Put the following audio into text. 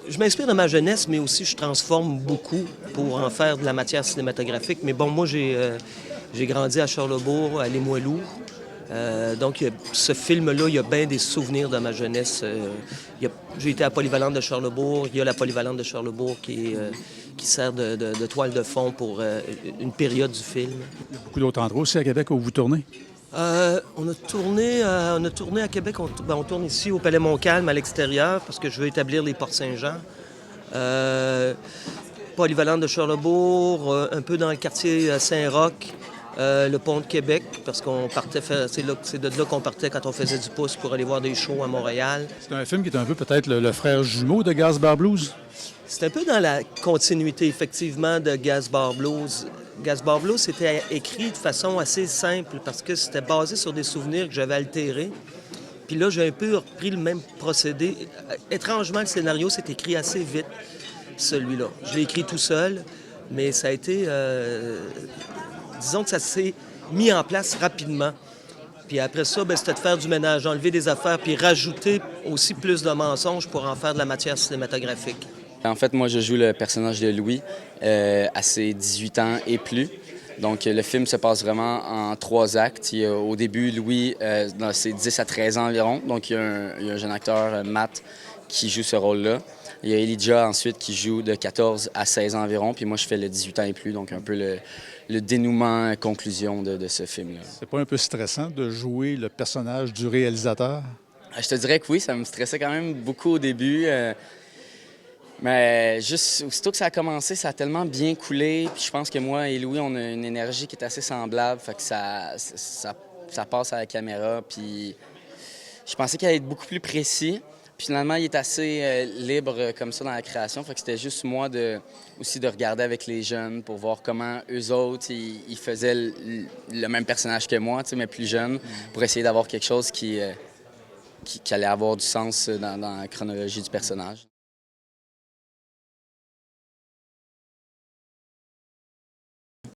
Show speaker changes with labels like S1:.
S1: Je m'inspire de ma jeunesse, mais aussi je transforme beaucoup pour en faire de la matière cinématographique. Mais bon, moi, j'ai grandi à Charlesbourg, à Limoilou. Donc, ce film-là, il y a bien des souvenirs de ma jeunesse. J'ai été à la Polyvalente de Charlesbourg. Il y a la Polyvalente de Charlesbourg qui sert de toile de fond pour une période du film.
S2: Il y a beaucoup d'autres endroits aussi à Québec où vous tournez.
S1: On a tourné à Québec, on tourne ici au Palais Montcalm à l'extérieur parce que je veux établir les Portes Saint-Jean. Euh, Polyvalente de Charlesbourg, un peu dans le quartier Saint-Roch, le pont de Québec, parce qu'on partait faire, c'est de là qu'on partait quand on faisait du pouce pour aller voir des shows à Montréal.
S2: C'est un film qui est un peu peut-être le frère jumeau de Gas Bar Blues.
S1: C'est un peu dans la continuité, effectivement, de Gas Bar Blues. Gas Bar Blues, c'était écrit de façon assez simple parce que c'était basé sur des souvenirs que j'avais altérés. Puis là, j'ai un peu repris le même procédé. Étrangement, le scénario s'est écrit assez vite, celui-là. Je l'ai écrit tout seul, mais ça a été... disons que ça s'est mis en place rapidement. Puis après ça, c'était de faire du ménage, enlever des affaires, puis rajouter aussi plus de mensonges pour en faire de la matière cinématographique.
S3: En fait, moi, je joue le personnage de Louis à ses 18 ans et plus. Donc, le film se passe vraiment en 3 actes. Il y a, au début, Louis, dans ses 10 à 13 ans environ. Donc, il y a un jeune acteur, Matt, qui joue ce rôle-là. Il y a Elijah, ensuite, qui joue de 14 à 16 ans environ. Puis moi, je fais le 18 ans et plus, donc un peu le dénouement, conclusion de ce film-là.
S2: C'est pas un peu stressant de jouer le personnage du réalisateur?
S3: Je te dirais que oui, ça me stressait quand même beaucoup au début. Mais juste, aussitôt que ça a commencé, ça a tellement bien coulé. Puis je pense que moi et Louis, on a une énergie qui est assez semblable. Fait que ça passe à la caméra. Puis je pensais qu'il allait être beaucoup plus précis. Puis finalement, il est assez libre comme ça dans la création. Fait que c'était juste moi aussi de regarder avec les jeunes pour voir comment eux autres, ils faisaient le même personnage que moi, mais plus jeune, pour essayer d'avoir quelque chose qui allait avoir du sens dans la chronologie du personnage.